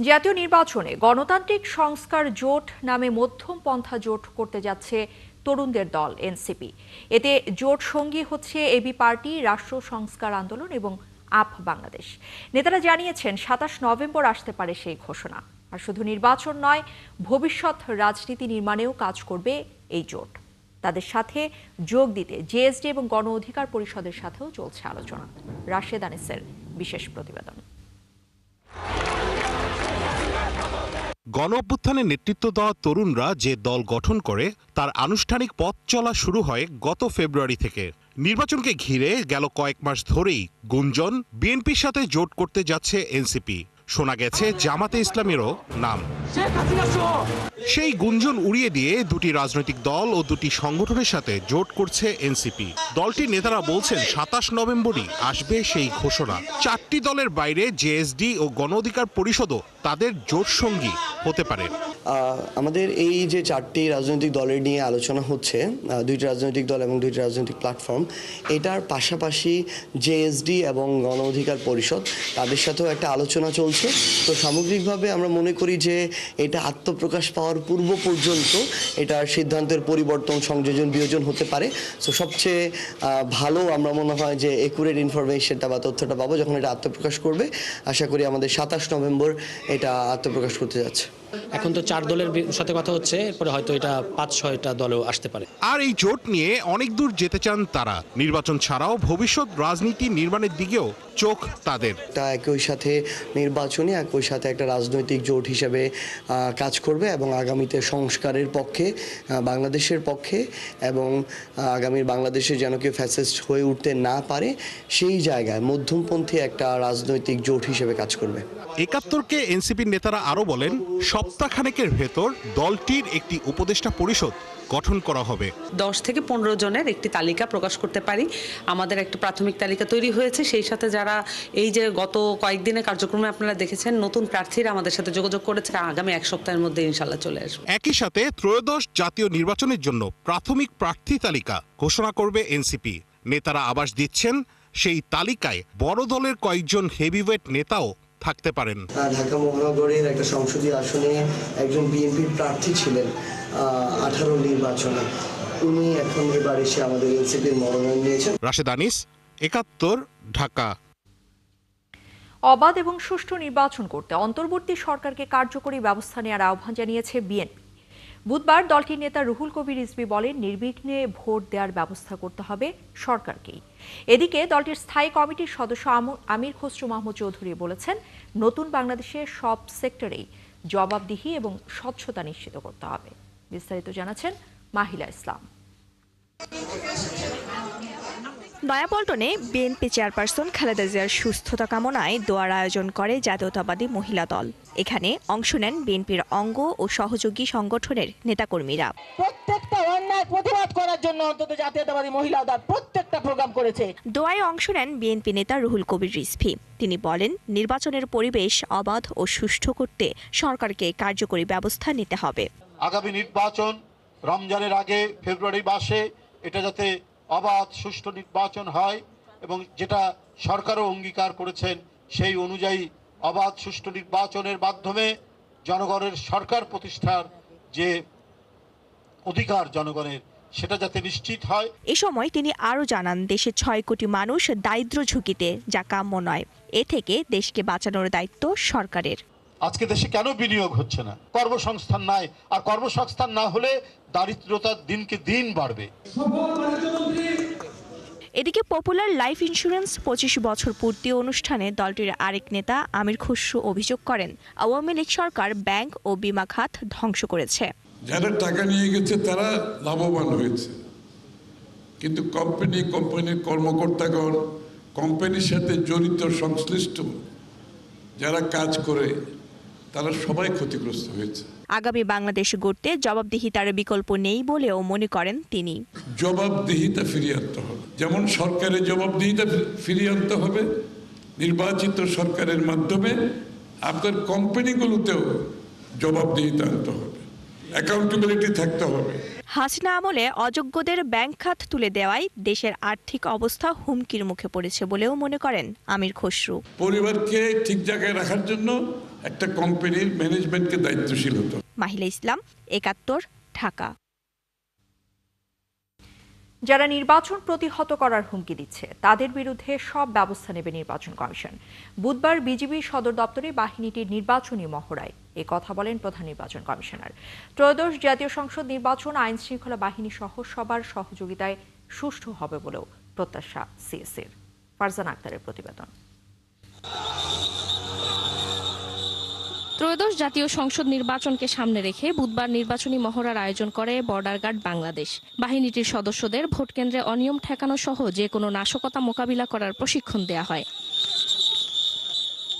জাতীয় নির্বাচনে গণতান্ত্রিক সংস্কার জোট নামে মধ্যম পন্থা জোট করতে যাচ্ছে তরুণদের দল এনসিপি। এতে জোট সঙ্গী হচ্ছে এবি পার্টি, রাষ্ট্র সংস্কার আন্দোলন এবং আপ বাংলাদেশ। নেতারা জানিয়েছেন ২৭ নভেম্বর আসতে পারে সেই ঘোষণা। আর শুধু নির্বাচন নয়, ভবিষ্যৎ রাজনীতি নির্মাণেও কাজ করবে এই জোট। তাদের সাথে যোগ দিতে জেএসডি এবং গণ অধিকার পরিষদের সাথেও চলছে আলোচনা। রাশেদ আনিসের বিশেষ প্রতিবেদন। গণ অভ্যুত্থানে নেতৃত্ব দেওয়া তরুণরা যে দল গঠন করে তার আনুষ্ঠানিক পথ চলা শুরু হয় গত ফেব্রুয়ারি থেকে। নির্বাচনকে ঘিরে গেল কয়েক মাস ধরেই গুঞ্জন বিএনপির সাথে জোট করতে যাচ্ছে এনসিপি। শোনা গেছে জামাতে ইসলামেরও নাম। সেই গুঞ্জন উড়িয়ে দিয়ে দুটি রাজনৈতিক দল ও দুটি সংগঠনের সাথে জোট করছে এনসিপি। দলটির নেতারা বলছেন ২৭ নভেম্বরই আসবে সেই ঘোষণা। ৪টি দলের বাইরে জেএসডি ও গণ অধিকার পরিষদও তাদের জোট সঙ্গী হতে পারে। আমাদের এই যে 4টি রাজনৈতিক দলের নিয়ে আলোচনা হচ্ছে, 2টি রাজনৈতিক দল এবং 2টি রাজনৈতিক প্ল্যাটফর্ম, এটার পাশাপাশি জেএসডি এবং গণ অধিকার পরিষদ তাদের সাথেও একটা আলোচনা চলছে। তো সামগ্রিকভাবে আমরা মনে করি যে এটা আত্মপ্রকাশ পাওয়ার পূর্ব পর্যন্ত এটার সিদ্ধান্তের পরিবর্তন, সংযোজন, বিয়োজন হতে পারে। সো সবচেয়ে ভালো আমরা মনে হয় যে একুরেট ইনফরমেশনটা বা তথ্যটা পাবো যখন এটা আত্মপ্রকাশ করবে। আশা করি আমাদের ২৭ নভেম্বর এটা আত্মপ্রকাশ করতে যাচ্ছে। এখন তো 4 দলের সাথে কথা হচ্ছে, এরপরে হয়তো এটা ৫-৬টা দলও আসতে পারে। আর এই জোট নিয়ে অনেক দূর যেতে চান তারা। নির্বাচন ছাড়াও ভবিষ্যৎ রাজনীতি নির্মাণের দিকেও চোখ তাদের। তা একই সাথে নির্বাচনী, একই সাথে একটা রাজনৈতিক জোট হিসেবে কাজ করবে এবং আগামীতে সংস্কারের পক্ষে, বাংলাদেশের পক্ষে এবং আগামীর বাংলাদেশে যেন কেউ ফ্যাসিস্ট হয়ে উঠতে না পারে সেই জায়গায় মধ্যমপন্থী একটা রাজনৈতিক জোট হিসেবে কাজ করবে। ৭১কে এনসিপির নেতারা আরও বলেন, সপ্তাহখানেকের ভেতর দলটির একটি উপদেষ্টা পরিষদ গঠন করা হবে। 10 থেকে 15 জনের একটি তালিকা প্রকাশ করতে পারি। আমাদের একটা প্রাথমিক তালিকা তৈরি হয়েছে। সেই সাথে যারা এই যে গত কয়েকদিনের কার্যক্রমে আপনারা দেখেছেন নতুন প্রার্থীরা আমাদের সাথে যোগাযোগ করেছে, আগামী 1 সপ্তাহের মধ্যে ইনশাল্লাহ চলে আসবে। একই সাথে ত্রয়োদশ জাতীয় নির্বাচনের জন্য প্রাথমিক প্রার্থী তালিকা ঘোষণা করবে এনসিপি। নেতারা আভাস দিচ্ছেন সেই তালিকায় বড় দলের কয়েকজন হেভিওয়েট নেতাও থাকতে পারেন। ঢাকা মহানগরের একটা সংসদীয় আসনে একজন বিএনপির প্রার্থী ছিলেন 18 নির্বাচনে, উনি এখন এবার এসে আমাদের এনসিপির মনোনয়ন নিয়েছেন। রাশেদ আনিস, ৭১, ঢাকা। অবাধ এবং সুষ্ঠু নির্বাচন করতে অন্তর্বর্তী সরকারকে কার্যকরী ব্যবস্থা নেওয়ার আহ্বান জানিয়েছে বিএনপি। বুধবার দলটির নেতা রুহুল কবির রিজভী বলেন, নির্বিঘ্নে ভোট দেওয়ার ব্যবস্থা করতে হবে সরকারকেই। এদিকে দলটির স্থায়ী কমিটির সদস্য আমির খসরু মাহমুদ চৌধুরী বলেছেন, নতুন বাংলাদেশের সব সেক্টরেই জবাবদিহি এবং স্বচ্ছতা নিশ্চিত করতে হবে। বিস্তারিত জানাচ্ছেন মাহিলা ইসলাম। নয়াপল্টনে বিএনপি চেয়ারপারসন খালেদা জিয়ার সুস্থতা কামনায় দোয়ার আয়োজন করে জাতীয়তাবাদী মহিলা দল। এখানে অংশ নেন বিএনপির অঙ্গ ও সহযোগী সংগঠনের নেতাকর্মীরা। প্রত্যেকটা অন্যায় প্রতিবাদ করার জন্য অন্তত জাতীয়তাবাদী মহিলা দল প্রত্যেকটা প্রোগ্রাম করেছে। দোয়ায় অংশ নেন বিএনপি নেতা রুহুল কবির রিজভী। তিনি বলেন, নির্বাচনের পরিবেশ অবাধ ও সুষ্ঠু করতে সরকারকে কার্যকরী ব্যবস্থা নিতে হবে। আগামী নির্বাচন রমজানের আগে ফেব্রুয়ারি মাসে এটা যাতে অবাধ সুষ্ঠু নির্বাচন হয় এবং যেটা সরকারও অঙ্গীকার করেছেন সেই অনুযায়ী অবাধ সুষ্ঠু নির্বাচনের মাধ্যমে জনগণের সরকার প্রতিষ্ঠার যে অধিকার জনগণের, সেটা যাতে নিশ্চিত হয়। এ সময় তিনি আরও জানান, দেশে 6 কোটি মানুষ দারিদ্র ঝুঁকিতে, যা কাম্য নয়। এ থেকে দেশকে বাঁচানোর দায়িত্ব সরকারের। আজকে দেশে কেন বিনিয়োগ হচ্ছে না? কর্মসংস্থান নাই, আর কর্মসংস্থান না হলে দারিদ্রতা দিনকে দিন বাড়বে। এদিকে পপুলার লাইফ ইন্স্যুরেন্স 25 বছর পূর্তি অনুষ্ঠানে দলটির আরেক নেতা আমির খসরু অভিযোগ করেন, আওয়ামী লীগ সরকার ব্যাংক ও বিমা খাত ধ্বংস করেছে। যারা টাকা নিয়ে গেছে তারা লাভবান হয়েছে, কিন্তু কোম্পানির কর্মকর্তাগণ, কোম্পানির সাথে জড়িত সংশ্লিষ্ট যারা কাজ করে তারা সবাই ক্ষতিগ্রস্ত হয়েছে। আগামী বাংলাদেশ গড়তে জবাবদিহিতার বিকল্প নেই বলেও মনে করেন তিনি। জবাবদিহিতা ফিরিয়ে আনতে হবে, যেমন সরকারের জবাবদিহিতা ফিরিয়ে আনতে হবে, নির্বাচিত সরকারের মাধ্যমে আপনার কোম্পানিগুলোতেও জবাবদিহিতা আনতে হবে, অ্যাকাউন্টেবিলিটি থাকতে হবে। হাসিনা আমলে অযোগ্যদের ব্যাংক খাত তুলে দেওয়ায় দেশের আর্থিক অবস্থা হুমকির মুখে পড়েছে বলেও মনে করেন আমির খসরু। পরিবারকে ঠিক জায়গায় রাখার জন্য একটা কোম্পানির ম্যানেজমেন্টকে দায়িত্বশীল হতে হবে। মাহিলা ইসলাম, ৭১, ঢাকা। যারা নির্বাচন প্রতিহত করার হুমকি দিচ্ছে তাদের বিরুদ্ধে সব ব্যবস্থা নেবে নির্বাচন কমিশন। বুধবার বিজিবি সদর দপ্তরে বাহিনীটির নির্বাচনী মহড়ায় এ কথা বলেন প্রধান নির্বাচন কমিশনার। ত্রয়োদশ জাতীয় সংসদ নির্বাচন আইন শৃঙ্খলা বাহিনী সহ সবার সহযোগিতায় সুষ্ঠু হবে বলেও প্রত্যাশা সিএসির। ফারজানা আক্তারের প্রতিবেদন। ত্রয়োদশ জাতীয় সংসদ নির্বাচনকে সামনে রেখে বুধবার নির্বাচনী মহড়ার আয়োজন করে বর্ডার গার্ড বাংলাদেশ। বাহিনীটির সদস্যদের ভোটকেন্দ্রে অনিয়ম ঠেকানো সহ যে কোনো নাশকতা মোকাবিলা করার প্রশিক্ষণ দেয়া হয়।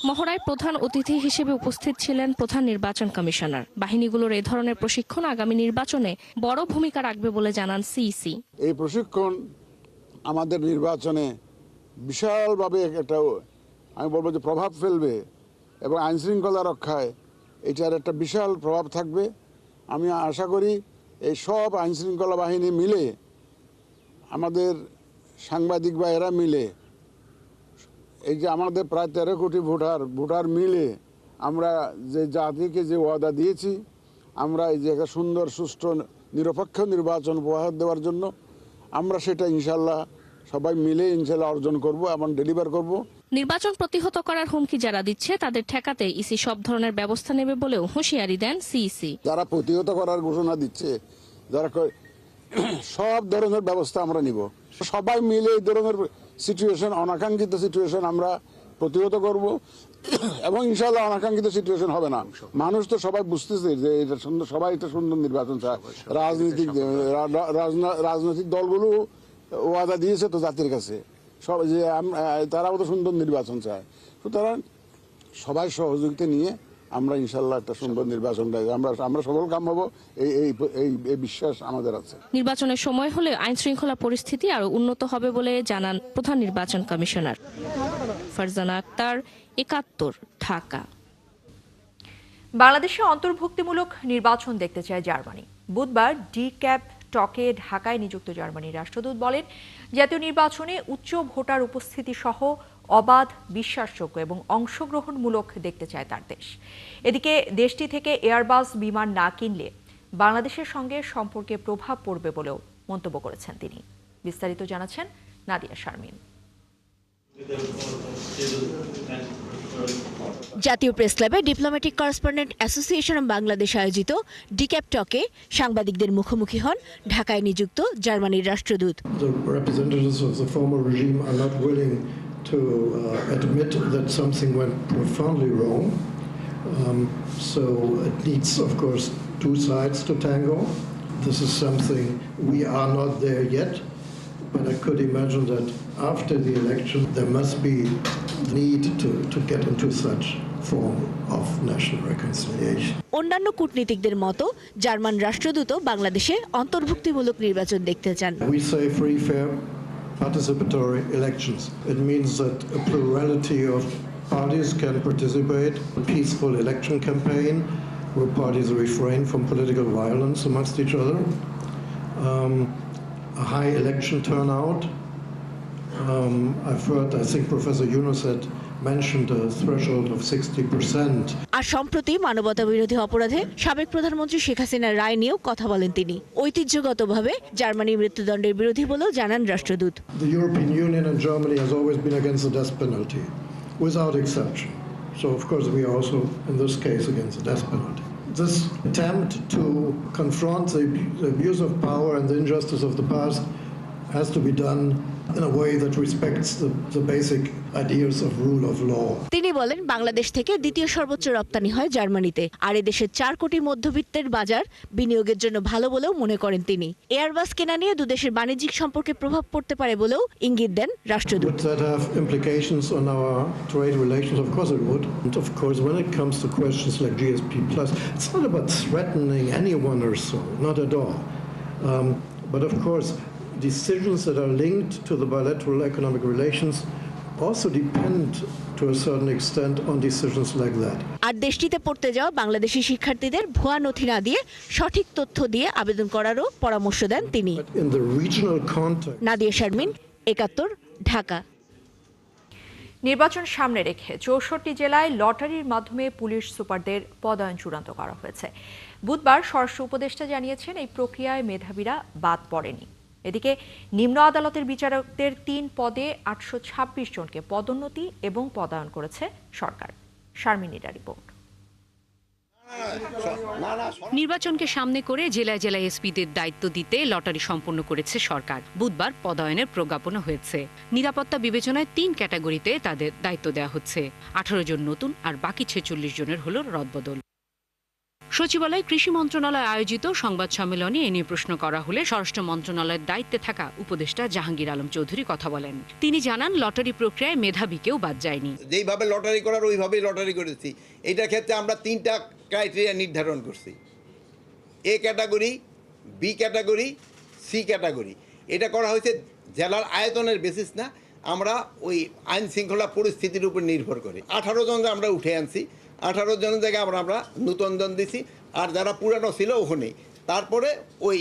মহড়ায় প্রধান অতিথি হিসেবে উপস্থিত ছিলেন প্রধান নির্বাচন কমিশনার। বাহিনীগুলোর এই ধরনের প্রশিক্ষণ আগামী নির্বাচনে বড় ভূমিকা রাখবে বলে জানান সিইসি। এই প্রশিক্ষণ আমাদের নির্বাচনে বিশালভাবে একটা, আমি বলবো যে প্রভাব ফেলবে এবং আইন শৃঙ্খলা রক্ষায় এটার একটা বিশাল প্রভাব থাকবে। আমি আশা করি এই সব আইন শৃঙ্খলা বাহিনী মিলে, আমাদের সাংবাদিক ভাইয়েরা মিলে, এই যে আমাদের প্রায় 13 কোটি ভোটার মিলে আমরা যে জাতিকে যে ওয়াদা দিয়েছি, আমরা এই যে একটা সুন্দর সুষ্ঠু নিরপেক্ষ নির্বাচন উপহার দেওয়ার জন্য আমরা সেটা ইনশাল্লাহ সবাই মিলে ইনশাল্লাহ অর্জন করব এবং ডেলিভার করব। নির্বাচন প্রতিহত করার হুমকি যারা দিচ্ছে তাদের ঠেকাতে ইসি সব ধরনের ব্যবস্থা নেবে বলেও হুঁশিয়ারি দেন সিইসি। যারা প্রতিহত করার ঘোষণা দিচ্ছে, যারা সব ধরনের ব্যবস্থা আমরা নিব। সবাই মিলে এই ধরনের সিচুয়েশন, অনাকাঙ্ক্ষিত সিচুয়েশন আমরা প্রতিহত করব এবং ইনশাআল্লাহ অনাকাঙ্ক্ষিত সিচুয়েশন হবে না। মানুষ তো সবাই বুঝতেছে যে এটা সুন্দর, সবাই একটা সুন্দর নির্বাচন চায়। রাজনৈতিক দলগুলো ওয়াদা দিয়েছে তো জাতির কাছে, সব যে তারাও তো সুন্দর নির্বাচন চায়। সুতরাং সবাই সহযোগিতা নিয়ে আমরা ইনশাল্লাহ একটা সুন্দর নির্বাচন আমরা সফল কাম হবো, এই বিশ্বাস আমাদের আছে। নির্বাচনের সময় হলে আইন শৃঙ্খলা পরিস্থিতি আরো উন্নত হবে বলে জানান প্রধান নির্বাচন কমিশনার। ফারজানা আক্তার, ৭১, ঢাকা। বাংলাদেশে অন্তর্ভুক্তিমূলক নির্বাচন দেখতে চায় জার্মানি। বুধবার ডি-ক্যাপ টকে ঢাকায় নিযুক্ত জার্মানির রাষ্ট্রদূত বলেন, জাতীয় নির্বাচনে উচ্চ ভোটার উপস্থিতি সহ অবাধ, বিশ্বাসযোগ্য এবং অংশগ্রহণমূলক দেখতে চায় তার দেশ। এদিকে দেশটি থেকে এয়ারবাস বিমান না কিনলে বাংলাদেশের সঙ্গে সম্পর্কে প্রভাব পড়বে বলেও মন্তব্য করেছেন তিনি। বিস্তারিত জানাচ্ছেন নাদিয়া শারমিন। জাতীয় প্রেস ক্লাবে diplomatic correspondent association of Bangladesh আয়োজিত ডিক্যাপ টকে সাংবাদিকদের মুখোমুখি হন ঢাকায় নিযুক্ত জার্মানির রাষ্ট্রদূত। The representatives of the former regime are not willing to admit that something went profoundly wrong. So it needs, of course, two sides to tango. This is something we are not there yet, but I could imagine that after the election there must be need to get into such form of national reconciliation. অন্যান্য কূটনীতিকদের মতো German রাষ্ট্রদূত বাংলাদেশে অন্তর্ভুক্তিমূলক নির্বাচন দেখতে চান। We say free, fair, participatory elections. It means that a plurality of parties can participate in a peaceful election campaign where parties refrain from political violence amongst each other. A high election turnout. I've heard, I think Professor Yunus had mentioned a threshold of 60%. আর সম্প্রতি মানবতা বিরোধী অপরাধে সাবেক প্রধানমন্ত্রী শেখ হাসিনার রায় নিয়েও কথা বলেন তিনি। ঐতিহ্যগতভাবে জার্মানি মৃত্যুদণ্ডের বিরোধী বলেও জানান রাষ্ট্রদূত। The European Union and Germany has always been against the death penalty, without exception. So of course we are also in this case against the death penalty. This attempt to confront the abuse of power and the injustice of the past has to be done in a way that respects the basic ideas of rule of law. তিনি বলেন, বাংলাদেশ থেকে দ্বিতীয় সর্বোচ্চ রপ্তানি হয় জার্মানিতে, আর এদেশের 4 কোটি মধ্যবিত্তের বাজার বিনিয়োগের জন্য ভালো বলেও মনে করেন তিনি। এয়ারবাস কেনা নিয়ে দুদেশের বাণিজ্যিক সম্পর্কে প্রভাব পড়তে পারে বলেও ইঙ্গিত দেন রাষ্ট্রদূত। Would that have implications on our trade relations? Of course it would. And of course when it comes to questions like GSP+, it's not about threatening anyone or so, not at all. But of course decisions that are linked to the bilateral economic relations also depend to a certain extent on decisions like that. আর দেশটিতে পড়তে যাওয়া বাংলাদেশি শিক্ষার্থীদের ভুয়া নথি না দিয়ে সঠিক তথ্য দিয়ে আবেদন করারও পরামর্শ দেন তিনি। In the regional context. Nadia Sharmin, ৭১, Dhaka. নির্বাচন সামনে রেখে 64 জেলায় লটারির মাধ্যমে পুলিশ সুপারদের পদায়ন চূড়ান্ত করা হয়েছে। বুধবার স্বরাষ্ট্র উপদেষ্টা জানিয়েছেন, এই প্রক্রিয়ায় মেধাবীরা বাদ পড়েনি। এদিকে নিম্ন আদালতের বিচারকদের 3 পদে 826 জনকে পদোন্নতি এবং পদায়ন করেছে সরকার। শারমিনীরা রিপোর্ট। নির্বাচনকে সামনে করে জেলায় জেলায় এসপিদের দায়িত্ব দিতে লটারি সম্পন্ন করেছে সরকার। বুধবার পদায়নের প্রজ্ঞাপনা হয়েছে। নিরাপত্তা বিবেচনায় 3 ক্যাটাগরিতে তাদের দায়িত্ব দেওয়া হচ্ছে। 18 জন নতুন আর বাকি 46 জনের হল রদবদল। সচিবালয় কৃষি মন্ত্রণালয় আয়োজিত সংবাদ সম্মেলনে এ নিয়ে প্রশ্ন করা হলে স্বরাষ্ট্র মন্ত্রণালয়ের দায়িত্বে থাকা উপদেষ্টা জাহাঙ্গীর আলম চৌধুরী কথা বলেন। তিনি জানান, লটারি প্রক্রিয়ায় মেধাবী কেউ বাদ যায়নি। যেইভাবে লটারি করার ওইভাবেই লটারি করেছি। এইটার ক্ষেত্রে আমরা 3টা ক্রাইটেরিয়া নির্ধারণ করছি: A category, B category, C category. এটা করা হয়েছে জেলার আয়তনের বেসিস না, আমরা ওই আইন শৃঙ্খলা পরিস্থিতির উপর নির্ভর করে 18 জন আমরা উঠে আনছি। 18 জনের জায়গায় আমরা নতুন জন দিছি, আর যারা পুরানো ছিল ওখানে তারপরে ওই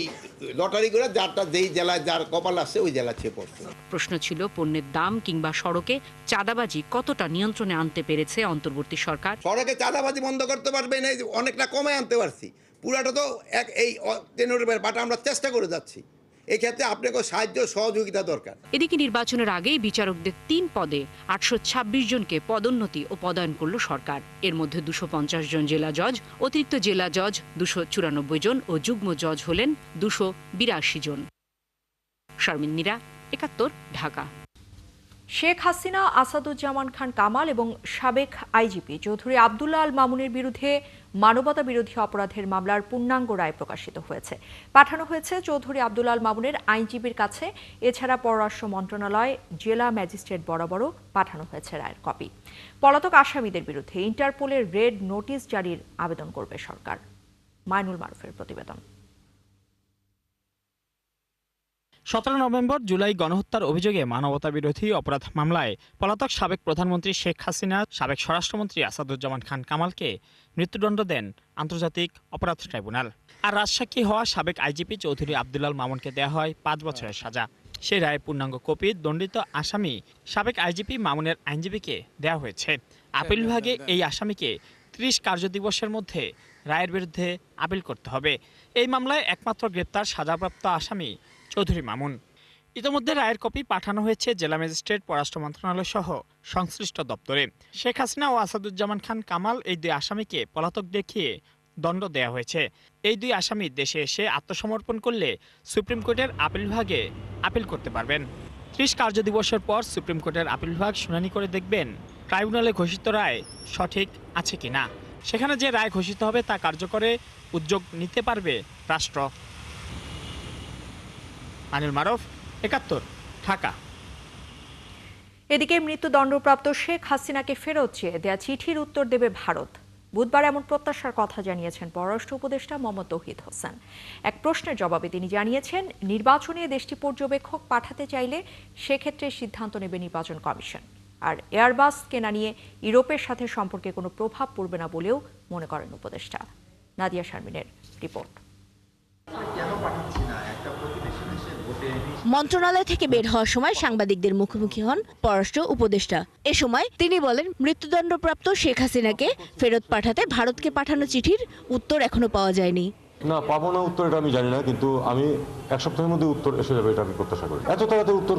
লটারি করে যারটা যেই জেলায় যার কপাল আসছে ওই জেলা ছেয়ে পড়ছে। প্রশ্ন ছিল, পণ্যের দাম কিংবা সড়কে চাঁদাবাজি কতটা নিয়ন্ত্রণে আনতে পেরেছে অন্তর্বর্তী সরকার। সড়কে চাঁদাবাজি বন্ধ করতে পারবে না, অনেকটা কমে আনতে পারছি। পুরাটা তো এই টেনোরের বাটা আমরা চেষ্টা করে যাচ্ছি। এক্ষেত্রে আপনাকে সাহায্য সহযোগিতা দরকার। এদিকে নির্বাচনের আগেই বিচারকদের 3 পদে 826 জনকে পদোন্নতি ও পদায়ন করল সরকার। এর মধ্যে 250 জন জেলা জজ, অতিরিক্ত জেলা জজ 294 জন ও যুগ্ম জজ হলেন 282 জন। শারমিনীরা, 71, ঢাকা। শেখ হাসিনা, আসাদুজ্জামান খান কামাল এবং সাবেক আইজিপি চৌধুরী আব্দুল্লাহ আল মামুনের বিরুদ্ধে মানবতা বিরোধী অপরাধের মামলার পূর্ণাঙ্গ রায় প্রকাশিত হয়েছে। পাঠানো হয়েছে চৌধুরী আব্দুল্লাহ আল মামুনের আইনজীবীর কাছে। এছাড়া পররাষ্ট্র মন্ত্রণালয়, জেলা ম্যাজিস্ট্রেট বরাবরও পাঠানো হয়েছে রায়ের কপি। পলাতক আসামিদের বিরুদ্ধে ইন্টারপোলের রেড নোটিশ জারির আবেদন করবে সরকার। মাইনুল মারুফের প্রতিবেদন। 17 নভেম্বর জুলাই গণহত্যার অভিযোগে মানবতা বিরোধী অপরাধ মামলায় পলাতক সাবেক প্রধানমন্ত্রী শেখ হাসিনা, সাবেক স্বরাষ্ট্রমন্ত্রী আসাদুজ্জামান খান কামালকে মৃত্যুদণ্ড দেন আন্তর্জাতিক অপরাধ ট্রাইব্যুনাল। আর রাজসাক্ষী হওয়া সাবেক আইজিপি চৌধুরী আব্দুল্লাহ মামুনকে দেওয়া হয় 5 বছরের সাজা। সেই রায়ের পূর্ণাঙ্গ কপি দণ্ডিত আসামি সাবেক আইজিপি মামুনের আইনজীবীকে দেওয়া হয়েছে। আপিল বিভাগে এই আসামিকে 30 কার্যদিবসের মধ্যে রায়ের বিরুদ্ধে আপিল করতে হবে। এই মামলায় একমাত্র গ্রেপ্তার সাজাপ্রাপ্ত আসামি চৌধুরী মামুন। ইতিমধ্যে রায়ের কপি পাঠানো হয়েছে জেলা ম্যাজিস্ট্রেট, পররাষ্ট্র মন্ত্রণালয় সহ সংশ্লিষ্ট দপ্তরে। শেখ হাসিনা ও আসাদুজ্জামান খান কামাল এই 2 আসামিকে পলাতক দেখিয়ে দণ্ড দেওয়া হয়েছে। এই 2 আসামি দেশে এসে আত্মসমর্পণ করলে সুপ্রিম কোর্টের আপিল বিভাগে আপিল করতে পারবেন। 30 কার্যদিবসের পর সুপ্রিম কোর্টের আপিল বিভাগ শুনানি করে দেখবেন ট্রাইব্যুনালে ঘোষিত রায় সঠিক আছে কিনা। সেখানে যে রায় ঘোষিত হবে তা কার্যকরে উদ্যোগ নিতে পারবে রাষ্ট্র। আনিল মারুফ, 71, ঢাকা। এদিকে মৃত্যুদণ্ডপ্রাপ্ত শেখ হাসিনাকে ফেরত চেয়ে দেয়া চিঠির উত্তর দেবে ভারত। বুধবার এমন প্রত্যাশার কথা জানিয়েছেন পররাষ্ট্র উপদেষ্টা মোহাম্মদ তৌহিদ হোসেন। এক প্রশ্নের জবাবে তিনি জানিয়েছেন, নির্বাচনে দেশটি পর্যবেক্ষক পাঠাতে চাইলে সেক্ষেত্রে সিদ্ধান্ত নেবে নির্বাচন কমিশন। আর এয়ারবাস কেনা নিয়ে ইউরোপের সাথে সম্পর্কে কোনো প্রভাব পড়বে না বলেও মনে করেন উপদেষ্টা। নাদিয়া শারমিনের রিপোর্ট। মন্ত্রণালয় থেকে বের হওয়ার সময় সাংবাদিকদের মুখোমুখি হন পররাষ্ট্র উপদেষ্টা। এ সময় তিনি বলেন, মৃত্যুদণ্ডপ্রাপ্ত শেখ হাসিনাকে ফেরত পাঠাতে ভারতকে পাঠানো চিঠির উত্তর এখনো পাওয়া যায়নি। না, পাবো না উত্তর এটা আমি জানি না, কিন্তু আমি 1 সপ্তাহের মধ্যে উত্তর এসে যাবে এটা আমি প্রত্যাশা করি। এত তাড়াতাড়ি উত্তর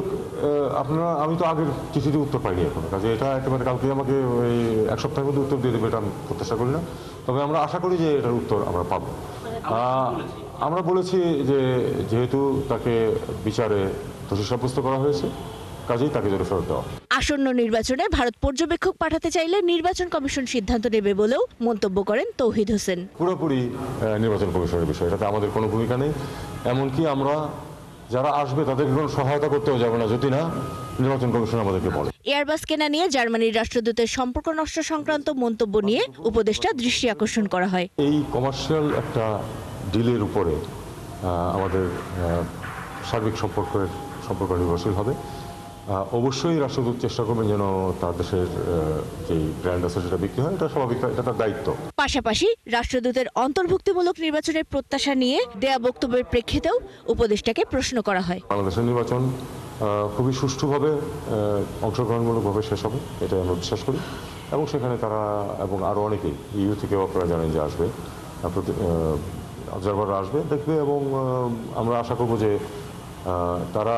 আমি তো আগের চিঠিতে উত্তর পাইনি এখনো, কাজে এটা একেবারে কালকে আমাকে ওই 1 সপ্তাহের মধ্যে উত্তর দিয়ে দেবে এটা আমি প্রত্যাশা করি না। তবে আমরা আশা করি যে এটার উত্তর আমরা পাবো। আমরা বলেছি যে যেহেতু তাকে বিচারে দোষী সাব্যস্ত করা হয়েছে, কাজেই তাকে যেন ফেরত দেওয়া। আসন্ন নির্বাচনে ভারত পর্যবেক্ষক পাঠাতে চাইলে নির্বাচন কমিশন সিদ্ধান্ত নেবে বলেও মন্তব্য করেন তৌহিদ হোসেন। পুরোপুরি নির্বাচন কমিশনের বিষয়, এটাতে আমাদের কোনো ভূমিকা নেই। এমনকি আমরা যারা আসবে তাদেরকে কোনো সহায়তা করতেও যাবে না যদি না নির্বাচন কমিশন আমাদেরকে বলে। এয়ারবাস কেনা নিয়ে জার্মানির রাষ্ট্রদূতের সম্পর্ক নষ্ট সংক্রান্ত মন্তব্য নিয়ে উপদেষ্টা দৃষ্টি আকর্ষণ করা হয়। এই কমার্শিয়াল একটা ডিলের উপরে আমাদের সার্বিক সম্পর্ক নির্ভরশীল হবে। অবশ্যই রাষ্ট্রদূত চেষ্টা করবেন যেন তার দেশের যে ব্র্যান্ড আছে সেটা বিক্রি হয়, এটা স্বাভাবিক, এটা তার দায়িত্ব। পাশাপাশি রাষ্ট্রদূতের অন্তর্ভুক্তিমূলক নির্বাচনের প্রত্যাশা নিয়ে দেয়া বক্তব্যের প্রেক্ষিতেও উপদেষ্টাকে প্রশ্ন করা হয়। বাংলাদেশের নির্বাচন খুবই সুষ্ঠুভাবে অংশগ্রহণমূলকভাবে শেষ হবে, এটাই আমরা বিশ্বাস করি, এবং সেখানে তারা এবং আরও অনেকেই ইউ থেকেও আপনারা জানেন যে আসবে, অবজারভাররা আসবে, দেখবে, এবং আমরা আশা করব যে তারা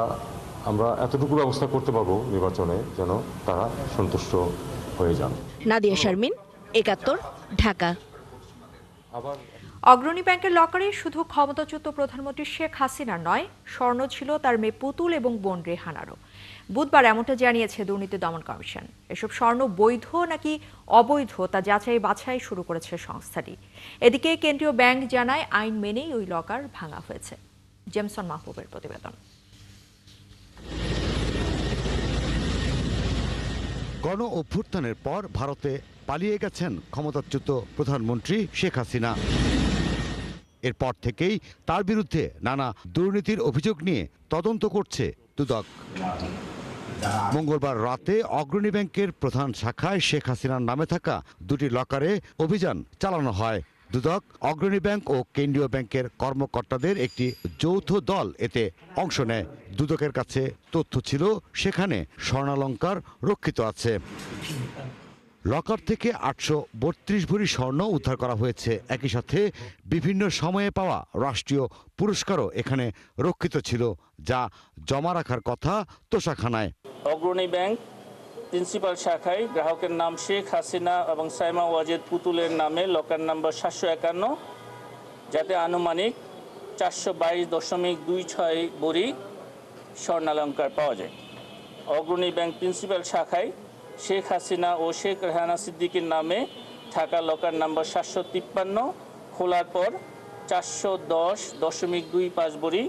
আমরা এতটুকু ব্যবস্থা করতে পারবো নির্বাচনে যেন তারা সন্তুষ্ট হয়ে যান। নাদিয়া শারমিন, ৭১, ঢাকা। অগ্রণী ব্যাংকের লকারে শুধু ক্ষমতাচ্যুত প্রধানমন্ত্রী শেখ হাসিনার নয়, স্বর্ণ ছিল তার মেয়ে পুতুল এবং বোন রেহানারও। বুধবার এমনটা জানিয়েছে দুর্নীতি দমন কমিশন। এসব স্বর্ণ বৈধ নাকি অবৈধ তা যাচাই বাছাই শুরু করেছে সংস্থাটি। এদিকে কেন্দ্রীয় ব্যাংক জানায় আইন মেনেই ওই লকার ভাঙা হয়েছে। জেমসন মাহবুবের প্রতিবেদন। গণ অভ্যুত্থানের পর ভারতে পালিয়ে গেছেন ক্ষমতাচ্যুত প্রধানমন্ত্রী শেখ হাসিনা। এরপর থেকেই তার বিরুদ্ধে নানা দুর্নীতির অভিযোগ নিয়ে তদন্ত করছে দুদক। মঙ্গলবার রাতে অগ্রণী ব্যাংকের প্রধান শাখায় শেখ হাসিনার নামে থাকা দুটি লকারে অভিযান চালানো হয়। দুদক, অগ্রণী ব্যাংক ও কেন্দ্রীয় ব্যাংকের কর্মকর্তাদের একটি যৌথ দল এতে অংশ নেয়। দুদকের কাছে তথ্য ছিল সেখানে স্বর্ণালংকার রক্ষিত আছে। লকার থেকে ৮৩২ ভরি স্বর্ণ উদ্ধার করা হয়েছে। একই সাথে বিভিন্ন সময়ে পাওয়া রাষ্ট্রীয় পুরস্কারও এখানে রক্ষিত ছিল, যা জমা রাখার কথা তোষাখানায়। অগ্রণী ব্যাংক প্রিন্সিপাল শাখায় গ্রাহকের নাম শেখ হাসিনা এবং সাইমা ওয়াজেদ পুতুলের নামে লকার নাম্বার ৭৫১, যাতে আনুমানিক ৪২২.26 ভরি স্বর্ণালংকার পাওয়া যায়। অগ্রণী ব্যাংক প্রিন্সিপাল শাখায় শেখ হাসিনা ও শেখ রেহানা সিদ্দিকীর নামে থাকা লকার নাম্বার ৭৫৩, খোলার পর ৪১০.25 ভরি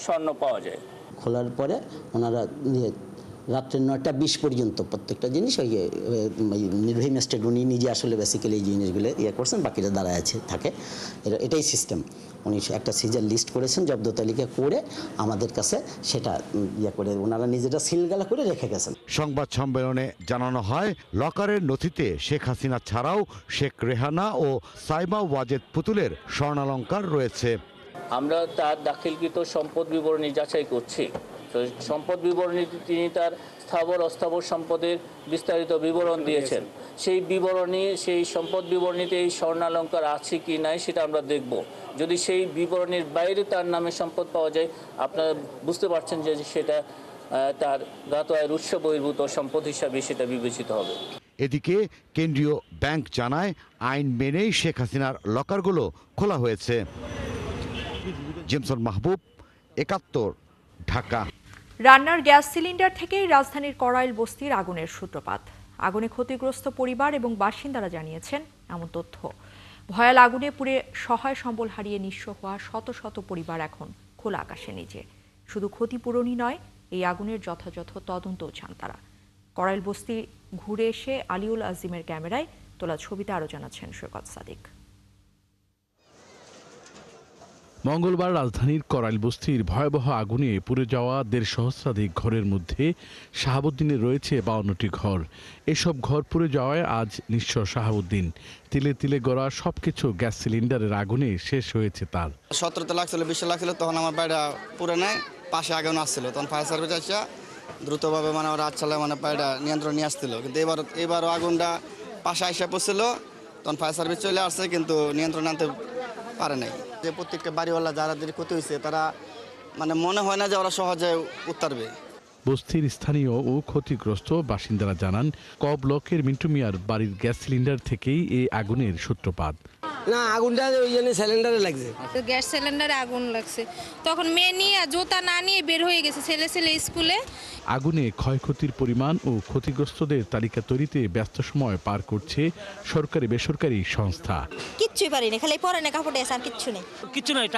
স্বর্ণ পাওয়া যায়। খোলার পরে ওনারা রাত্রে ৯টা ২০ পর্যন্ত প্রত্যেকটা জিনিস ওই নির্বাহী ম্যাজিস্ট্রেট উনি নিজে আসলে বেসিক্যালি এই জিনিসগুলো করছেন, বাকিটা দাঁড়ায় আছে থাকে, এটাই সিস্টেম। উনি একটা সিজার লিস্ট করেছেন, জব্দ তালিকা করে আমাদের কাছে সেটা করে ওনারা নিজেরা সিলগালা করে রেখে গেছেন। সংবাদ সম্মেলনে জানানো হয়, লকারের নথিতে শেখ হাসিনা ছাড়াও শেখ রেহানা ও সাইমা ওয়াজেদ পুতুলের স্বর্ণালংকার রয়েছে। আমরা তার দাখিলকৃত সম্পদ বিবরণী যাচাই করছি। তো সম্পদ বিবরণীতে তিনি তার স্থাবর অস্থাবর সম্পদের বিস্তারিত বিবরণ দিয়েছেন। সেই সম্পদ বিবরণীতে এই স্বর্ণালংকার আছে কি নাই সেটা আমরা দেখব। যদি সেই বিবরণীর বাইরে তার নামে সম্পদ পাওয়া যায়, আপনারা বুঝতে পারছেন যে সেটা তার জ্ঞাত আয়ের উৎস বহির্ভূত সম্পদ হিসাবে সেটা বিবেচিত হবে। এদিকে কেন্দ্রীয় ব্যাংক জানায় আইন মেনেই শেখ হাসিনার লকারগুলো খোলা হয়েছে। জেমসন মাহবুব, ৭১, ঢাকা। রান্নার গ্যাস সিলিন্ডার থেকেই রাজধানীর কড়াইল বস্তির আগুনের সূত্রপাত। আগুনে ক্ষতিগ্রস্ত পরিবার এবং বাসিন্দারা জানিয়েছেন এমন তথ্য। ভয়াল আগুনে পুড়ে সহায় সম্বল হারিয়ে নিঃস্ব হওয়া শত শত পরিবার এখন খোলা আকাশে নিচে। শুধু ক্ষতিপূরণই নয়, এই আগুনের যথাযথ তদন্তও চান তারা। কড়াইল বস্তি ঘুরে এসে আলিউল আজিমের ক্যামেরায় তোলা ছবিতে আরও জানাচ্ছেন সৈকত সাদিক। মঙ্গলবার রাজধানীর কড়াইল বস্তির ভয়াবহ আগুনে পুড়ে যাওয়া ১৫০ সহস্রাধিক ঘরের মধ্যে শাহাবুদ্দিনের রয়েছে ৫২টি ঘর। এসব ঘর পুড়ে যাওয়ায় আজ নিঃস্ব শাহাবুদ্দিন। তিলে তিলে গড়া সবকিছু গ্যাস সিলিন্ডারের আগুনে শেষ হয়েছে তার। ১৭তে লাগছিল, ২০ লাগছিল, তখন আমার বাড়িটা পুড়ে নেয়, পাশে আগুন আসছিল, তখন ফায়ার সার্ভিস আসছে দ্রুতভাবে ওরা চালে বাড়িটা নিয়ন্ত্রণ নিয়ে আসছিল। কিন্তু এবারও আগুনটা পাশে আইসা পড়ছিল, তখন ফায়ার সার্ভিস চলে আসছে, কিন্তু নিয়ন্ত্রণ আনতে পারে নাই। যে প্রত্যেকটা বাড়িওয়ালা যারা ক্ষতি হয়েছে তারা মনে হয় না যে ওরা সহজে উত্তরবে। বস্তির স্থানীয় ও ক্ষতিগ্রস্ত বাসিন্দারা জানান, ক ব্লকের মিন্টু মিয়ার বাড়ির গ্যাস সিলিন্ডার থেকেই এই আগুনের সূত্রপাত। না, আগুনটা সিলিন্ডারে লাগছে, গ্যাস সিলিন্ডারে আগুন লাগছে, তখন মেয়ে নিয়ে জুতা না নিয়ে বের হয়ে গেছে ছেলে স্কুলে। আগুনে ক্ষয়ক্ষতির পরিমাণ ও ক্ষতিগ্রস্তদের তালিকা তৈরিতে ব্যস্ত সময় পার করছে সরকারি বেসরকারি সংস্থা। কিচ্ছুই পারিনি, খালি পরনে কাপড়ে আছে, আর কিচ্ছু নাই।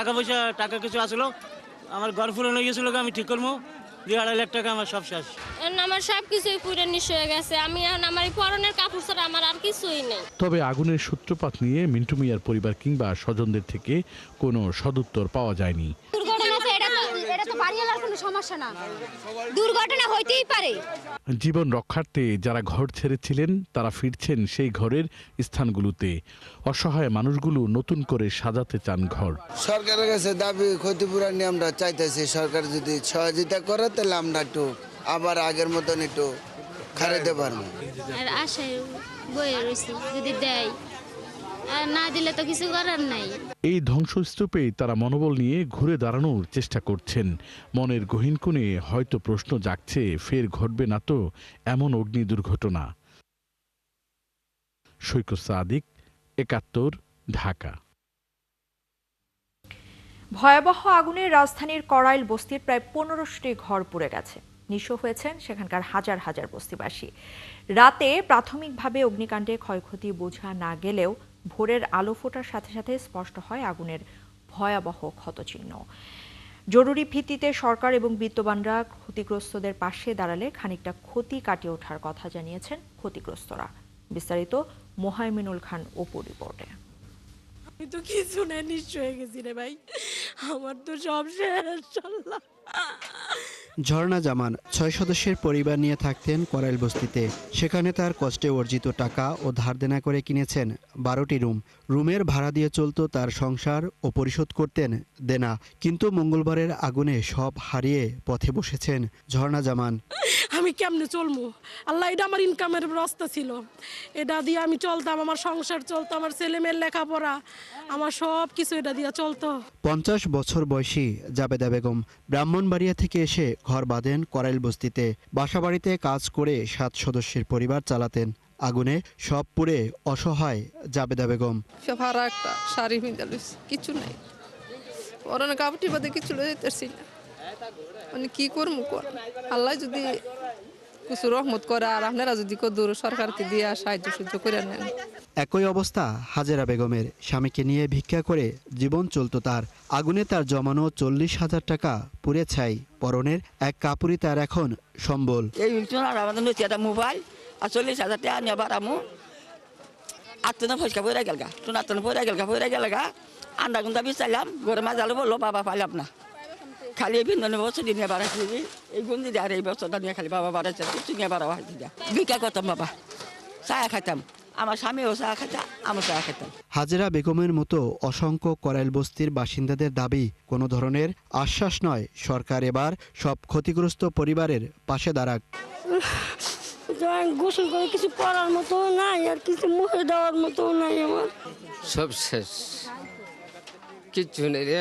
টাকা কিছু আসলো, আমার ঘর ফুরানো হয়ে গেছিল, আমি ঠিক করবো, ২.৫ লাখ টাকা আমার সব শেষ। আমার সব কিছুই পুরো নিঃস্ব হয়ে গেছে, আমি এখন আমার পরনের কাপড় ছাড়া আমার আর কিছুই নেই। তবে আগুনের সূত্রপাত নিয়ে মিন্টু মিয়ার পরিবার কিংবা স্বজনদের থেকে কোনো সদুত্তর পাওয়া যায়নি। দুর্ঘটনা এটা তো বাড়িওয়ালার কোনো কোনো সমস্যা না, দুর্ঘটনা হইতেই পারে। জীবন রক্ষার্থে যারা ঘর ছেড়েছিলেন তারা ফিরছেন সেই ঘরের স্থানগুলোতে। অসহায় মানুষগুলো নতুন করে সাজাতে চান ঘর। সরকারের কাছে দাবি ক্ষতিপূরণ নিয়ে আমরা চাইতেছি, সরকার যদি সহযোগিতা করে তাহলে আমরা একটু আবার আগের মতন একটু খারাইতে পারবো। আর আশায় বয়ে রয়েছি, যদি দেয়, আর না দিলে তো কিছু করার নাই। এই ধ্বংসস্তূপে তারা মনোবল নিয়ে ঘুরে দাঁড়ানোর চেষ্টা করছেন। মনের গহীন কোণে হয়তো প্রশ্ন জাগছে, ফের ঘটবে না তো এমন অগ্নি দুর্ঘটনা। সৈকত সাদিক, ৭১, ঢাকা। ভয়াবহ আগুনে রাজধানীর করাইল বস্তির প্রায় ১৫০০টি ঘর পুড়ে গেছে। নিঃস্ব হয়েছেন সেখানকার হাজার হাজার বস্তিবাসী। রাতে প্রাথমিকভাবে অগ্নিকাণ্ডে ক্ষয়ক্ষতি বোঝা না গেলেও ভোরের আলো ফোটার সাথে সাথে স্পষ্ট হয় আগুনের ভয়াবহ ক্ষতচিহ্ন। জরুরি ভিত্তিতে সরকার এবং বিত্তবানরা ক্ষতিগ্রস্তদের পাশে দাঁড়ালে খানিকটা ক্ষতি কাটিয়ে ওঠার কথা জানিয়েছেন ক্ষতিগ্রস্তরা। বিস্তারিত মোহাইমিনুল খান অপু রিপোর্টে। আমি তো কিছু না, নিঃস্ব হয়ে গেছি রে ভাই, আমার তো সব শেষ। ঝর্ণা জামান ৬ সদস্যের পরিবার নিয়ে থাকতেন করাইল বস্তিতে। সেখানে তার কষ্টে অর্জিত টাকা ও ধার দেনা করে কিনেছেন ১২টি রুম। রুমের ভাড়া দিয়ে চলত তার সংসার ও পরিশোধ করতেন দেনা। কিন্তু মঙ্গলবারের আগুনে সব হারিয়ে পথে বসেছেন ঝর্ণা জামান। আমি কেমনে চলবো আল্লাহ, এটা আমার ইনকামের রাস্তা ছিল, এটা দিয়ে আমি চলতাম, আমার সংসার চলতো, আমার ছেলে মেয়ের লেখাপড়া, আমার সব কিছু এটা দিয়ে চলতো। ৫০ বছর বয়সী জাবেদা বেগম ব্রাহ্মণবাড়িয়া থেকে এসে ঘর বাঁধেন করাইল বস্তিতে। বাসাবাড়িতে কাজ করে ৭ সদস্যের পরিবার চালাতেন। আগুনে সব পুড়ে অসহায় জাবেদা বেগম। ভাড়া একটা শাড়ি মিলালিস, কিছু নাই, পরনে কাপড়টি বাদে কিছু লইতেছি না, মানে কি করবো, আল্লাহ যদি কিছু রহমত করে আর আপনারা যদি কদূর সরকারকে দিয়ে সাহায্য সুযোগ করে নেন। একই অবস্থা হাজেরা বেগমের। স্বামীকে নিয়ে ভিক্ষা করে জীবন চলত তার। আগুনে তার জমানো ৪০,০০০ টাকা পুড়ে ছাই। পরনের এক কাপড়ই তার এখন সম্বল। এই আমাদের মোবাইল আর ৪০,০০০ টাকা নিয়ে বাড়ামো, আটটা ফসকা পড়ে গেল গা, টুনাতন পড়ে গেল গা। আন্ডা গুন্দা বিচারলাম, ঘরে মাঝালো বললো বাবা পাইলাম না, খালি এই বিন্দনে বছর নিয়ে বাড়াচ্ছি, এই গুন্দি দিয়ে আর এই বছরটা নিয়ে খালি বাবা বাড়াচ্ছে, কিছু নিয়ে বাড়াও হাতে দিয়া ভিক্ষা করতাম বাবা, চা খাইতাম, আমার স্বামীও চা খাইতাম, আমার চা খাইতাম। হাজেরা বেগমের মতো অসংখ্য করাইল বস্তির বাসিন্দাদের দাবি কোনো ধরনের আশ্বাস নয়, সরকার এবার সব ক্ষতিগ্রস্ত পরিবারের পাশে দাঁড়াক। গোসল করে কিছু করার মতো নাই, আর কিছু মুখে দেওয়ার মতো নাই, আমার সব শেষ, কিচ্ছু নেই রে,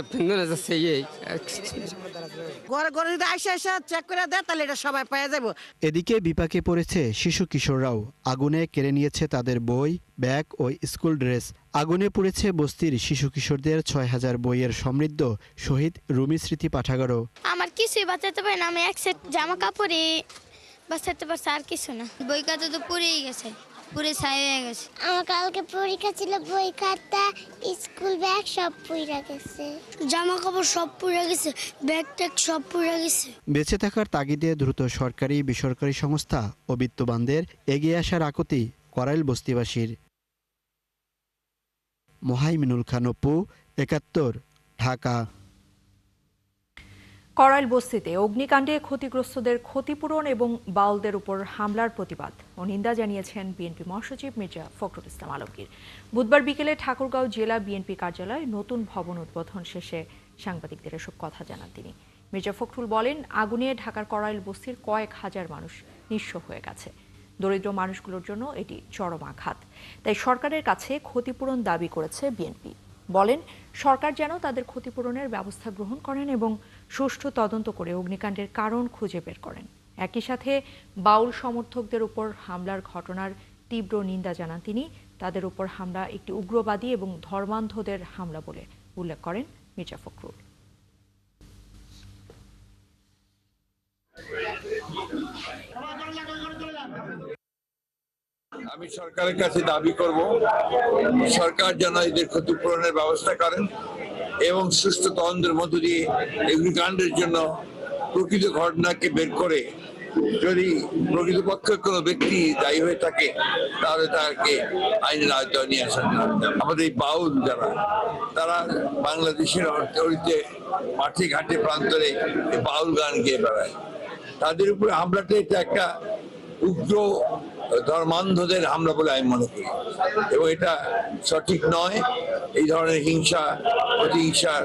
ঘরে ঘরে যদি আইসা চেক করে দেয় তাহলে এটা সবাই পেয়ে যাবো। এদিকে বিপাকে পড়েছে শিশু কিশোররাও। আগুনে কেড়ে নিয়েছে তাদের বই, ব্যাগ ও স্কুল ড্রেস। আগুনে পুড়েছে বস্তির শিশু কিশোরদের ৬,০০০ বইয়ের সমৃদ্ধ শহীদ রুমি স্মৃতি পাঠাগারও। আমার কিছুই বাঁচাতে পারে না, আমি এক সেট জামা কাপড়ে বাঁচাতে পারছি, আর কিছু না। বই খাতা তো পুড়েই গেছে, পুরে ছাই হয়ে গেছে। আমার কালকে পরীক্ষা ছিল, বই খাতা স্কুল ব্যাগ সব পুড়ে গেছে, জামা কাপড় সব পুড়ে গেছে, ব্যাগ ট্যাগ সব পুড়ে গেছে। বেঁচে থাকার তাগিদে দ্রুত সরকারি বেসরকারি সংস্থা ও বিত্তবানদের এগিয়ে আসার আকুতি করাইল বস্তিবাসীর। মোহাইমিনুল খান অপু, ৭১, ঢাকা। করাইল বস্তিতে অগ্নিকাণ্ডে ক্ষতিগ্রস্তদের ক্ষতিপূরণ এবং বাউলদের উপর হামলার প্রতিবাদ ও নিন্দা জানিয়েছেন বিএনপি মহাসচিব মির্জা ফখরুল ইসলাম আলমগীর। বুধবার বিকেলে ঠাকুরগাঁও জেলা বিএনপি কার্যালয়ে নতুন ভবন উদ্বোধন শেষে সাংবাদিকদের এসব কথা জানান তিনি। মির্জা ফখরুল বলেন, আগুনে ঢাকার করাইল বস্তির কয়েক হাজার মানুষ নিঃস্ব হয়ে গেছে। দরিদ্র মানুষগুলোর জন্য এটি চরম আঘাত। তাই সরকারের কাছে ক্ষতিপূরণ দাবি করেছে বিএনপি। বলেন, সরকার যেন তাদের ক্ষতিপূরণের ব্যবস্থা গ্রহণ করেন এবং সুষ্ঠু তদন্ত করে অগ্নিকাণ্ডের কারণ খুঁজে বের করেন। একই সাথে বাউল সমর্থকদের উপর হামলার ঘটনার তীব্র নিন্দা জানান তিনি। তাদের উপর হামলা একটি উগ্রবাদী এবং ধর্মান্ধদের হামলা বলে উল্লেখ করেন মির্জা ফখরুল। আমি সরকারের কাছে দাবি করব, সরকার যেন এদের ক্ষতিপূরণের ব্যবস্থা করেন এবং সুষ্ঠু তদন্তের মধ্য দিয়ে অগ্নিকাণ্ডের জন্য প্রকৃত ঘটনাকে বের করে যদি প্রকৃতপক্ষে কোনো ব্যক্তি দায়ী হয়ে থাকে তাহলে তাকে আইনের আওতায় নিয়ে আসা যায়। আমাদের এই বাউল যারা, তারা বাংলাদেশের অর্থনীতিতে মাঠে ঘাটে প্রান্তরে বাউল গান গেয়ে বেড়ায়, তাদের উপরে হামলাটা এটা একটা উগ্র ধর্মান্ধদের হামলা বলে আমি মনে করি, এবং এটা সঠিক নয়। এই ধরনের হিংসা প্রতিহিংসার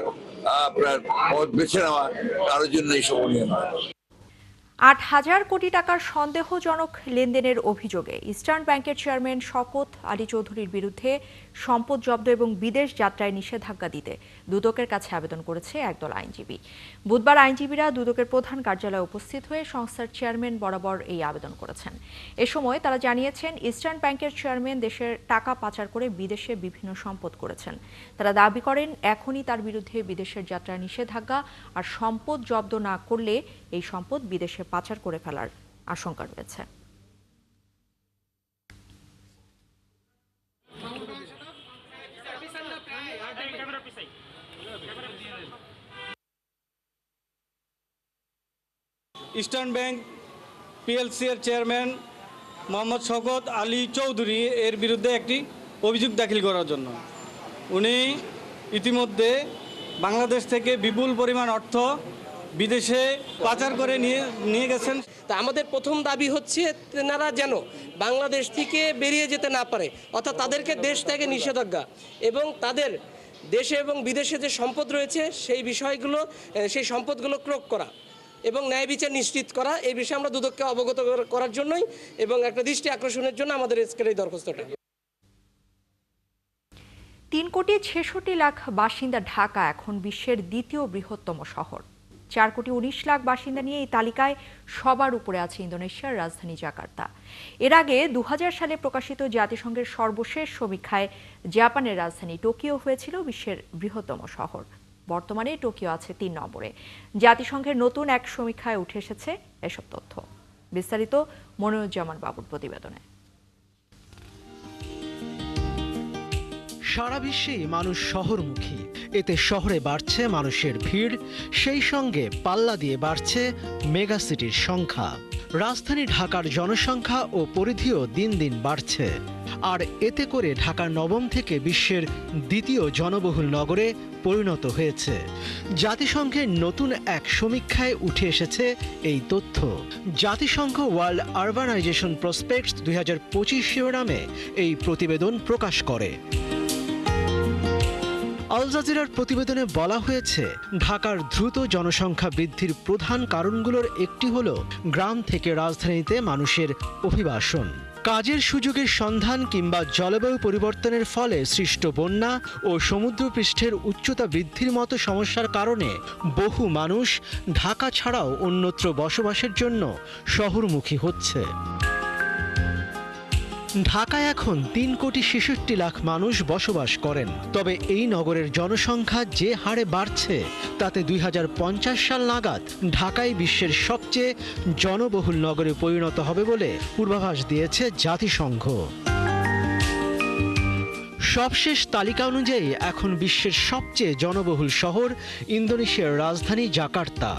আপনার পথ বেছে নেওয়া কারোর জন্য শোভনীয় নয়। ৮,০০০ কোটি টাকার সন্দেহজনক লেনদেনের অভিযোগে ইস্টার্ন ব্যাংকের চেয়ারম্যান শওকত আলী চৌধুরীর বিরুদ্ধে সম্পদ জব্দ এবং বিদেশ যাত্রায় নিষেধাজ্ঞা দিতে দুদকের কাছে আবেদন করেছে একদল আইনজীবী। বুধবার আইনজীবীরা দুদকের প্রধান কার্যালয়ে উপস্থিত হয়ে সংস্থার চেয়ারম্যান বরাবর এই আবেদন করেছেন। এ সময় তারা জানিয়েছেন, ইস্টার্ন ব্যাংকের চেয়ারম্যান দেশের টাকা পাচার করে বিদেশে বিভিন্ন সম্পদ করেছেন। তারা দাবি করেন, এখনই তার বিরুদ্ধে বিদেশের যাত্রা নিষেধাজ্ঞা আর সম্পদ জব্দ না করলে এই সম্পদ বিদেশে পাচার করে ফেলার আশঙ্কা রয়েছে। ইস্টার্ন ব্যাংক পিএলসি এর চেয়ারম্যান মোহাম্মদ শওকত আলী চৌধুরী এর বিরুদ্ধে একটি অভিযোগ দাখিল করার জন্য উনি ইতিমধ্যে বাংলাদেশ থেকে বিপুল পরিমাণ অর্থ বিদেশে পাচার করে নিয়ে গেছেন। তা আমাদের প্রথম দাবি হচ্ছে তেনারা যেন বাংলাদেশ থেকে বেরিয়ে যেতে না পারে, অর্থাৎ তাদেরকে দেশ থেকে নিষেধাজ্ঞা এবং তাদের দেশে এবং বিদেশে যে সম্পদ রয়েছে সেই সম্পদগুলো ক্রয় করা এবং ন্যায় বিচার নিশ্চিত করা, এই বিষয়ে আমরা দুদককে অবগত করার জন্যই এবং একটা দৃষ্টি আকর্ষণের জন্য আমাদের আজকের এই দরখাস্তটা। 3,66,00,000 বাসিন্দা ঢাকা এখন বিশ্বের দ্বিতীয় বৃহত্তম শহর। 4,19,00,000 বাসিন্দা নিয়ে এই তালিকায় সবার উপরে আছে ইন্দোনেশিয়ার রাজধানী জাকার্তা। এর আগে 2000 সালে প্রকাশিত জাতিসংঘের সর্বশেষ সমীক্ষায় জাপানের রাজধানী টোকিও হয়েছিল বিশ্বের বৃহত্তম শহর। বর্তমানে টোকিও আছে 3 নম্বরে। জাতিসংঘের নতুন এক সমীক্ষায় উঠে এসেছে এসব তথ্য। বিস্তারিত মনিরুজ্জামান বাবুর প্রতিবেদনে। সারা বিশ্বেই মানুষ শহরমুখী, এতে শহরে বাড়ছে মানুষের ভিড়, সেই সঙ্গে পাল্লা দিয়ে বাড়ছে মেগাসিটির সংখ্যা। রাজধানী ঢাকার জনসংখ্যা ও পরিধিও দিন দিন বাড়ছে, আর এতে করে ঢাকা নবম থেকে বিশ্বের দ্বিতীয় জনবহুল নগরে পরিণত হয়েছে। জাতিসংঘের নতুন এক সমীক্ষায় উঠে এসেছে এই তথ্য। জাতিসংঘ ওয়ার্ল্ড আরবানাইজেশন প্রসপেক্টস 2025 শিরোনামে এই প্রতিবেদন প্রকাশ করে। আল জাজিরার প্রতিবেদনে বলা হয়েছে, ঢাকার দ্রুত জনসংখ্যা বৃদ্ধির প্রধান কারণগুলোর একটি হল গ্রাম থেকে রাজধানীতে মানুষের অভিবাসন। কাজের সুযোগের সন্ধান কিংবা জলবায়ু পরিবর্তনের ফলে সৃষ্ট বন্যা ও সমুদ্রপৃষ্ঠের উচ্চতা বৃদ্ধির মতো সমস্যার কারণে বহু মানুষ ঢাকা ছাড়াও অন্যত্র বসবাসের জন্য শহরমুখী হচ্ছে। ঢাকায় এখন 3,66,00,000 মানুষ বসবাস করেন। তবে এই নগরের জনসংখ্যা যে হারে বাড়ছে, তাতে 2050 সাল নাগাদ ঢাকাই বিশ্বের সবচেয়ে জনবহুল নগরে পরিণত হবে বলে পূর্বাভাস দিয়েছে জাতিসংঘ। সবশেষ তালিকা অনুযায়ী এখন বিশ্বের সবচেয়ে জনবহুল শহর ইন্দোনেশিয়ার রাজধানী জাকার্তা।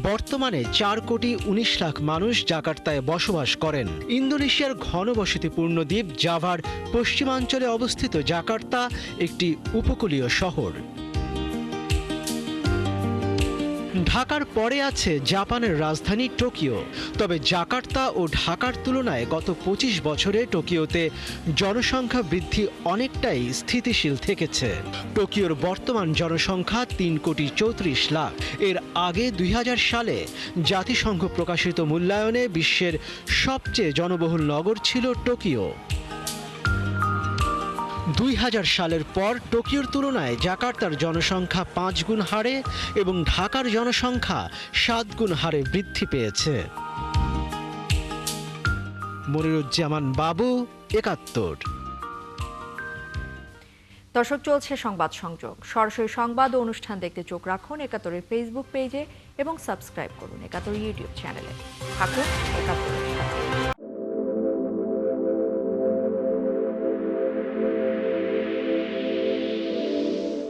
বর্তমানে 4,19,00,000 মানুষ জাকার্তায় বসবাস করেন। ইন্দোনেশিয়ার ঘনবসতিপূর্ণ দ্বীপ জাভার পশ্চিমাঞ্চলে অবস্থিত জাকার্তা একটি উপকূলীয় শহর। ঢাকার পরে আছে জাপানের রাজধানী টোকিও। তবে জাকার্তা ও ঢাকার তুলনায় গত 25 বছরে টোকিওতে জনসংখ্যা বৃদ্ধি অনেকটাই স্থিতিশীল থেকেছে। টোকিওর বর্তমান জনসংখ্যা 3,34,00,000। এর আগে 2000 সালে জাতিসংঘ প্রকাশিত মূল্যায়নে বিশ্বের সবচেয়ে জনবহুল নগর ছিল টোকিও। 2000 সালের পর টোকিওর তুলনায় জাকার্তার জনসংখ্যা 5 গুণ হারে এবং ঢাকার জনসংখ্যা 7 গুণ হারে বৃদ্ধি পেয়েছে। মনিরুজ্জামান বাবু, 71। দর্শক, চলছে সংবাদ সংযোগ। সরাসরি সংবাদ ও অনুষ্ঠান দেখতে চোখ রাখুন 71-এর ফেসবুক পেজে এবং সাবস্ক্রাইব করুন 71 ইউটিউব চ্যানেলে। থাকুন 71।